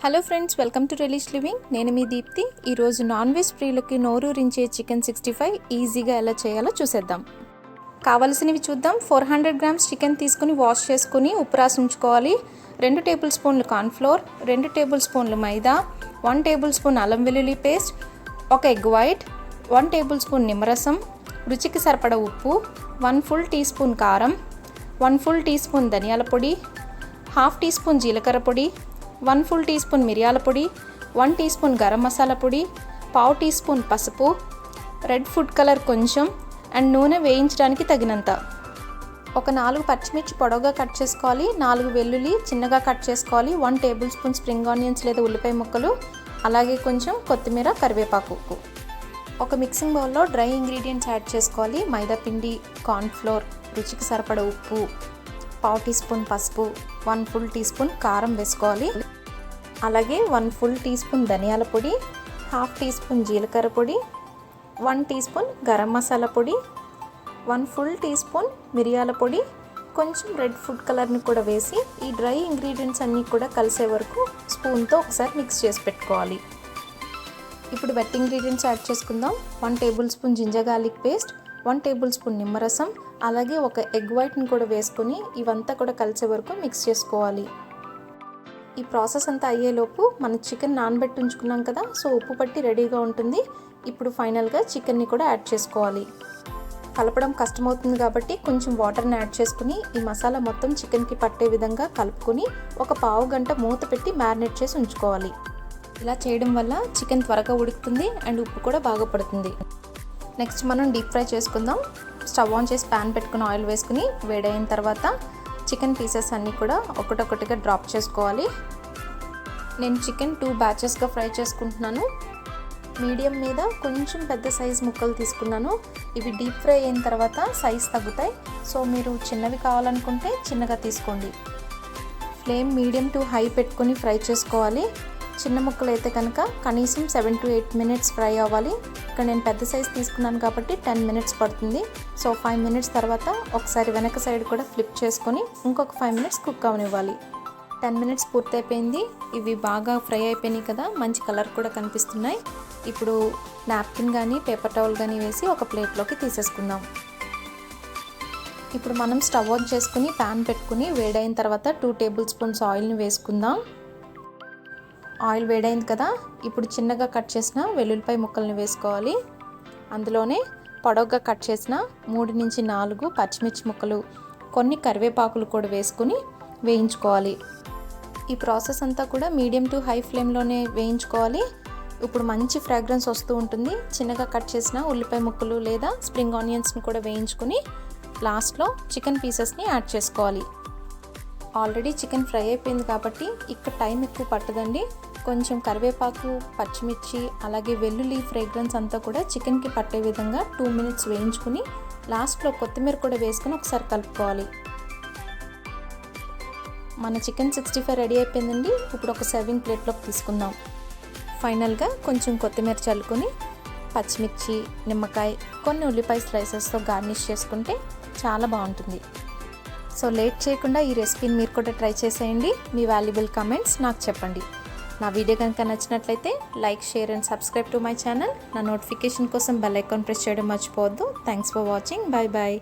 Hello friends, welcome to relish living. నేను మీ దీప్తి. ఈరోజు non veg ప్రియులకి నోరూరించే chicken 65 ఈజీగా ఎలా చేయాలో చూసేద్దాం. కావలసినవి చూద్దాం. 400 గ్రామ్స్ చికెన్ తీసుకుని వాష్ చేసుకుని ఉప్పు రాసి ఉంచుకోవాలి. 2 టేబుల్ స్పూన్లు కార్న్ఫ్లోర్, 2 టేబుల్ స్పూన్లు మైదా, 1 టేబుల్ స్పూన్ అల్లం వెల్లుల్లి paste, 1 egg white, 1 tablespoon నిమ్మరసం, రుచికి సరిపడ ఉప్పు, 1 ఫుల్ టీ స్పూన్ కారం, 1 ఫుల్ టీ స్పూన్ ధనియాల పొడి, హాఫ్ టీ స్పూన్ జీలకర్ర పొడి, 1 ఫుల్ టీ స్పూన్ మిరియాల పొడి, 1 టీ స్పూన్ గరం మసాలా పొడి, పావు టీ స్పూన్ పసుపు, రెడ్ ఫుడ్ కలర్ కొంచెం, అండ్ నూనె వేయించడానికి తగినంత. ఒక 4 పచ్చిమిర్చి పొడవుగా కట్ చేసుకోవాలి. 4 వెల్లుల్లి చిన్నగా కట్ చేసుకోవాలి. 1 టేబుల్ స్పూన్ స్ప్రింగ్ ఆనియన్స్ లేదా ఉల్లిపాయ ముక్కలు, అలాగే కొంచెం కొత్తిమీర, కరివేపాకు. ఒక మిక్సింగ్ బౌల్లో డ్రై ఇంగ్రీడియంట్స్ యాడ్ చేసుకోవాలి. మైదా పిండి, కార్న్ఫ్లోర్, రుచికి సరిపడ ఉప్పు, పావు టీ స్పూన్ పసుపు, 1 ఫుల్ టీ స్పూన్ కారం వేసుకోవాలి. అలాగే 1 ఫుల్ టీ స్పూన్ ధనియాల పొడి, హాఫ్ టీ స్పూన్ జీలకర్ర పొడి, 1 టీ స్పూన్ గరం మసాలా పొడి, 1 ఫుల్ టీ స్పూన్ మిరియాల పొడి, కొంచెం రెడ్ ఫుడ్ కలర్ని కూడా వేసి ఈ డ్రై ఇంగ్రీడియంట్స్ అన్నీ కూడా కలిసే వరకు స్పూన్తో ఒకసారి మిక్స్ చేసి పెట్టుకోవాలి. ఇప్పుడు వెట్ ఇంగ్రీడియంట్స్ యాడ్ చేసుకుందాం. 1 tablespoon ginger garlic paste, 1 tablespoon నిమ్మరసం, అలాగే ఒక ఎగ్ వైట్ని కూడా వేసుకొని ఇవంతా కూడా కలిసే వరకు మిక్స్ చేసుకోవాలి. ఈ ప్రాసెస్ అంతా అయ్యేలోపు మన చికెన్ నానబెట్టి ఉంచుకున్నాం కదా, సో ఉప్పు పట్టి రెడీగా ఉంటుంది. ఇప్పుడు ఫైనల్గా చికెన్ని కూడా యాడ్ చేసుకోవాలి. కలపడం కష్టమవుతుంది కాబట్టి కొంచెం వాటర్ని యాడ్ చేసుకుని ఈ మసాలా మొత్తం చికెన్కి పట్టే విధంగా కలుపుకొని ఒక పావు గంట మూత పెట్టి మ్యారినేట్ చేసి ఉంచుకోవాలి. ఇలా చేయడం వల్ల చికెన్ త్వరగా ఉడుకుతుంది అండ్ ఉప్పు కూడా బాగా పడుతుంది. నెక్స్ట్ మనం డీప్ ఫ్రై చేసుకుందాం. స్టవ్ ఆన్ చేసి ప్యాన్ పెట్టుకుని ఆయిల్ వేసుకుని వేడైన తర్వాత చికెన్ పీసెస్ అన్నీ కూడా ఒకటొకటిగా డ్రాప్ చేసుకోవాలి. నేను చికెన్ 2 బ్యాచెస్గా ఫ్రై చేసుకుంటున్నాను. మీడియం మీద కొంచెం పెద్ద సైజ్ ముక్కలు తీసుకున్నాను. ఇవి డీప్ ఫ్రై అయిన తర్వాత సైజ్ తగ్గుతాయి, సో మీరు చిన్నవి కావాలనుకుంటే చిన్నగా తీసుకోండి. ఫ్లేమ్ మీడియం టు హై పెట్టుకొని ఫ్రై చేసుకోవాలి. చిన్న ముక్కలు అయితే కనుక కనీసం 7 to 8 మినిట్స్ ఫ్రై అవ్వాలి. ఇక్కడ నేను పెద్ద సైజ్ తీసుకున్నాను కాబట్టి 10 మినిట్స్ పడుతుంది. సో 5 మినిట్స్ తర్వాత ఒకసారి వెనక సైడ్ కూడా ఫ్లిప్ చేసుకొని ఇంకొక 5 మినిట్స్ కుక్ అవనివ్వాలి. 10 మినిట్స్ పూర్తయిపోయింది. ఇవి బాగా ఫ్రై అయిపోయినాయి కదా, మంచి కలర్ కూడా కనిపిస్తున్నాయి. ఇప్పుడు నాప్కిన్ కానీ పేపర్ టవల్ కానీ వేసి ఒక ప్లేట్లోకి తీసేసుకుందాం. ఇప్పుడు మనం స్టవ్ ఆన్ చేసుకుని ప్యాన్ పెట్టుకుని వేడైన తర్వాత 2 టేబుల్ స్పూన్స్ ఆయిల్ని వేసుకుందాం. ఆయిల్ వేడైంది కదా, ఇప్పుడు చిన్నగా కట్ చేసిన వెల్లుల్లిపాయ ముక్కల్ని వేసుకోవాలి. అందులోనే పొడవుగా కట్ చేసిన 3 నుంచి 4 పచ్చిమిర్చి ముక్కలు, కొన్ని కరివేపాకులు కూడా వేసుకుని వేయించుకోవాలి. ఈ ప్రాసెస్ అంతా కూడా మీడియం టు హై ఫ్లేమ్లోనే వేయించుకోవాలి. ఇప్పుడు మంచి ఫ్రాగ్రెన్స్ వస్తూ ఉంటుంది. చిన్నగా కట్ చేసిన ఉల్లిపాయ ముక్కలు లేదా స్ప్రింగ్ ఆనియన్స్ని కూడా వేయించుకుని లాస్ట్లో చికెన్ పీసెస్ని యాడ్ చేసుకోవాలి. ఆల్రెడీ చికెన్ ఫ్రై అయిపోయింది కాబట్టి ఇక్కడ టైం ఎక్కువ పట్టదండి. కొంచెం కరివేపాకు, పచ్చిమిర్చి, అలాగే వెల్లుల్లి ఫ్రేగ్రెన్స్ అంతా కూడా చికెన్కి పట్టే విధంగా 2 మినిట్స్ వేయించుకుని లాస్ట్లో కొత్తిమీర కూడా వేసుకుని ఒకసారి కలుపుకోవాలి. మన చికెన్ 65 రెడీ అయిపోయిందండి. ఇప్పుడు ఒక సర్వింగ్ ప్లేట్లోకి తీసుకుందాం. ఫైనల్గా కొంచెం కొత్తిమీర చల్లుకొని పచ్చిమిర్చి, నిమ్మకాయ, కొన్ని ఉల్లిపాయ స్లైసెస్తో గార్నిష్ చేసుకుంటే చాలా బాగుంటుంది. సో లేట్ చేయకుండా ఈ రెసిపీని మీరు కూడా ట్రై చేసేయండి. మీ వాల్యుబుల్ కామెంట్స్ నాకు చెప్పండి. నా వీడియో కనుక నచ్చినట్లయితే like, share and subscribe to my channel. నా నోటిఫికేషన్ కోసం బెల్ ఐకాన్ ప్రెస్ చేయడం మర్చిపోవద్దు. Thanks for watching. Bye bye.